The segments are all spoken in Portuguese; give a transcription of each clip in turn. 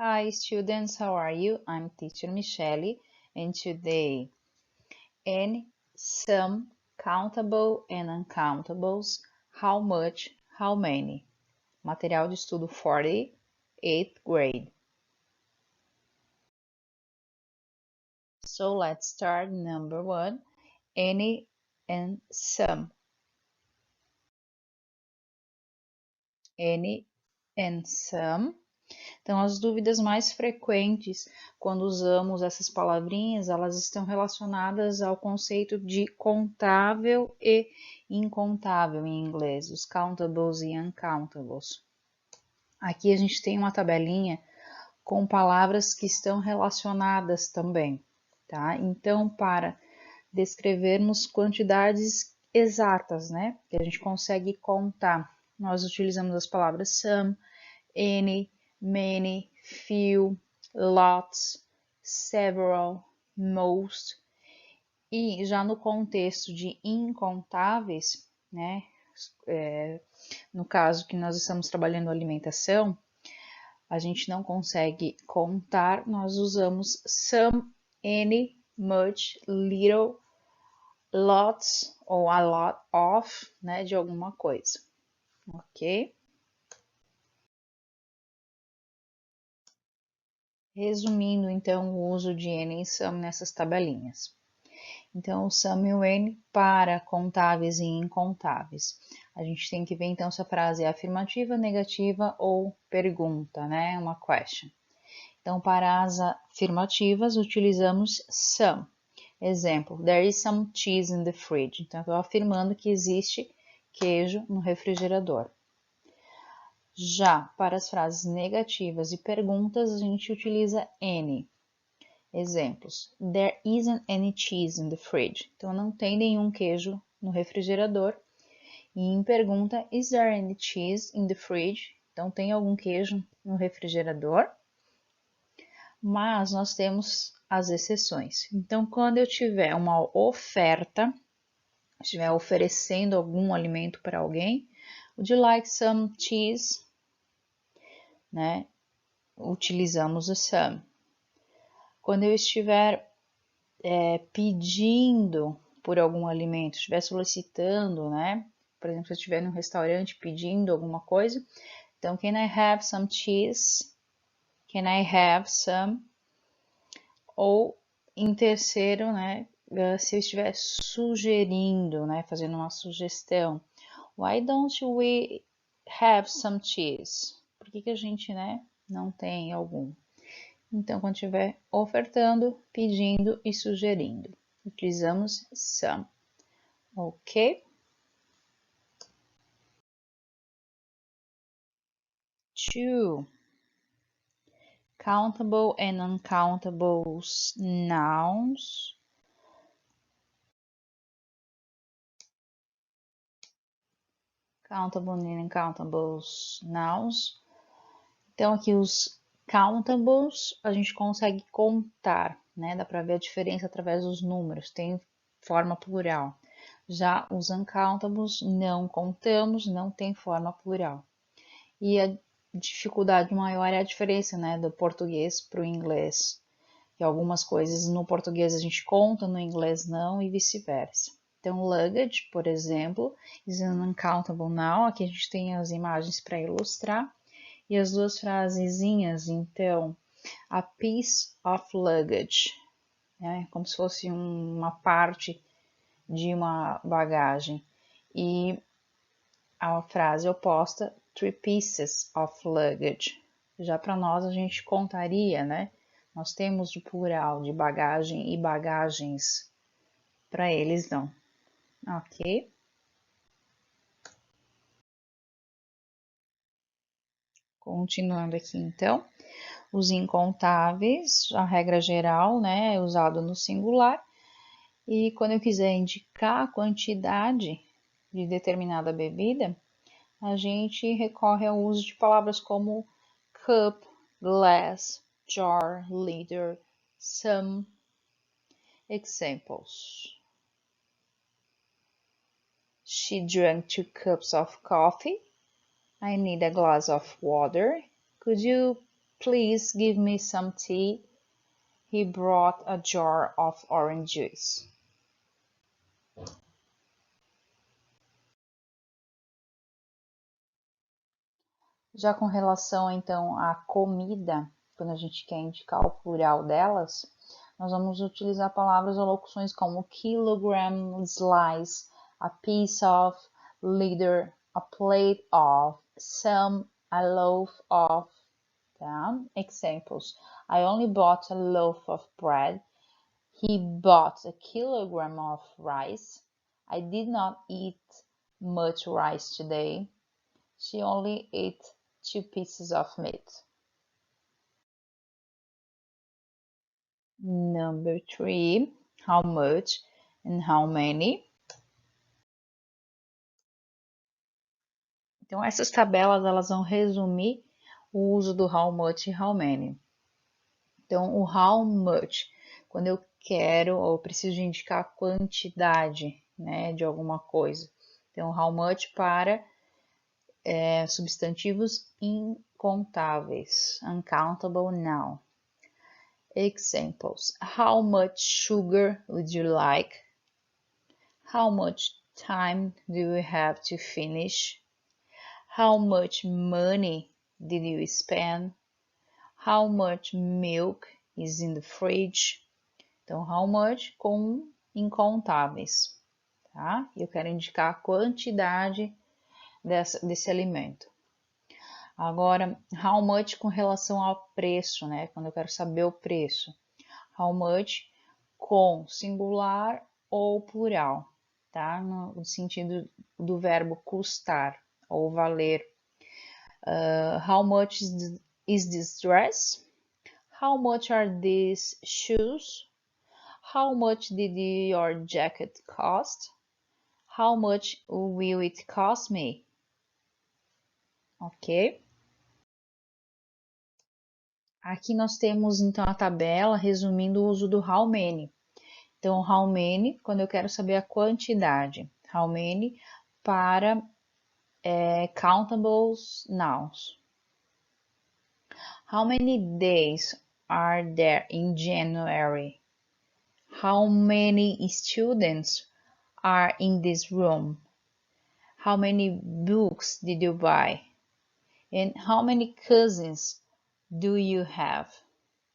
Hi students, how are you? I'm teacher Michele, and today any, some, countable and uncountables, how much, how many. Material de estudo 40, 8th grade. So let's start number 1, any and some. Any and some. Então, as dúvidas mais frequentes quando usamos essas palavrinhas, elas estão relacionadas ao conceito de contável e incontável em inglês, os countables e uncountables. Aqui a gente tem uma tabelinha com palavras que estão relacionadas também, tá? Então, para descrevermos quantidades exatas, né, que a gente consegue contar, nós utilizamos as palavras some, any, many, few, lots, several, most. E já no contexto de incontáveis, né, no caso que nós estamos trabalhando alimentação, a gente não consegue contar, nós usamos some, any, much, little, lots ou a lot of, né, de alguma coisa, ok? Resumindo, então, o uso de N e some nessas tabelinhas. Então, o some e o N para contáveis e incontáveis. A gente tem que ver, então, se a frase é afirmativa, negativa ou pergunta, né? Uma question. Então, para as afirmativas, utilizamos some. Exemplo, there is some cheese in the fridge. Então, estou afirmando que existe queijo no refrigerador. Já para as frases negativas e perguntas, a gente utiliza any. Exemplos: There isn't any cheese in the fridge. Então, não tem nenhum queijo no refrigerador. E em pergunta, Is there any cheese in the fridge? Então, tem algum queijo no refrigerador? Mas nós temos as exceções. Então, quando eu tiver uma oferta, estiver oferecendo algum alimento para alguém, would you like some cheese? Né? Utilizamos o some. Quando eu estiver pedindo por algum alimento, estiver solicitando, né? Por exemplo, se eu estiver num restaurante pedindo alguma coisa, então, can I have some cheese? Can I have some? Ou em terceiro, né? Se eu estiver sugerindo, né? Fazendo uma sugestão, why don't we have some cheese? Por que a gente, né? Não tem algum? Então, quando estiver ofertando, pedindo e sugerindo, utilizamos some, ok? 2. Countable and uncountable nouns. Countable and uncountable nouns. Então, aqui os countables a gente consegue contar, né? Dá para ver a diferença através dos números, tem forma plural. Já os uncountables não contamos, não tem forma plural. E a dificuldade maior é a diferença, né, do português para o inglês. Que algumas coisas no português a gente conta, no inglês não, e vice-versa. Então, luggage, por exemplo, is an uncountable noun. Aqui a gente tem as imagens para ilustrar. E as duas frasezinhas, então, a piece of luggage, né? Como se fosse uma parte de uma bagagem. E a frase oposta, 3 pieces of luggage. Já para nós a gente contaria, né? Nós temos de plural de bagagem e bagagens. Para eles não. Ok? Continuando aqui então. Os incontáveis, a regra geral, né, é usado no singular. E quando eu quiser indicar a quantidade de determinada bebida, a gente recorre ao uso de palavras como cup, glass, jar, liter, some. Examples. She drank 2 cups of coffee. I need a glass of water. Could you Please give me some tea. He brought a jar of orange juice. Já com relação, então, à comida, quando a gente quer indicar o plural delas, nós vamos utilizar palavras ou locuções como kilogram, slice, a piece of, liter, a plate of, some, a loaf of, tá? Examples. I only bought a loaf of bread. He bought a kilogram of rice. I did not eat much rice today. She only ate 2 pieces of meat. Number 3, how much and how many. Então, essas tabelas elas vão resumir o uso do how much e how many. Então, o how much, quando eu quero ou preciso indicar a quantidade, né, de alguma coisa. Então, how much para substantivos incontáveis, uncountable noun. Examples. How much sugar would you like? How much time do you have to finish? How much money did you spend? How much milk is in the fridge? Então, how much com incontáveis, tá? Eu quero indicar a quantidade desse alimento. Agora, how much com relação ao preço, né? Quando eu quero saber o preço. How much com singular ou plural, tá? No sentido do verbo custar ou valer. How much is this dress? How much are these shoes? How much did your jacket cost? How much will it cost me? Ok? Aqui nós temos então a tabela resumindo o uso do how many. Então, how many, quando eu quero saber a quantidade. How many para countable nouns. How many days are there in January? How many students are in this room? How many books did you buy? And how many cousins do you have?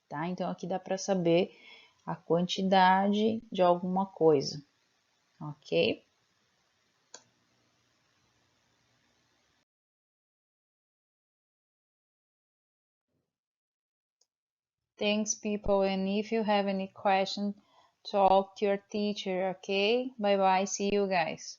Tá? Então, aqui dá para saber a quantidade de alguma coisa, ok? Thanks, people. And if you have any question, talk to your teacher, okay? Bye bye. See you guys.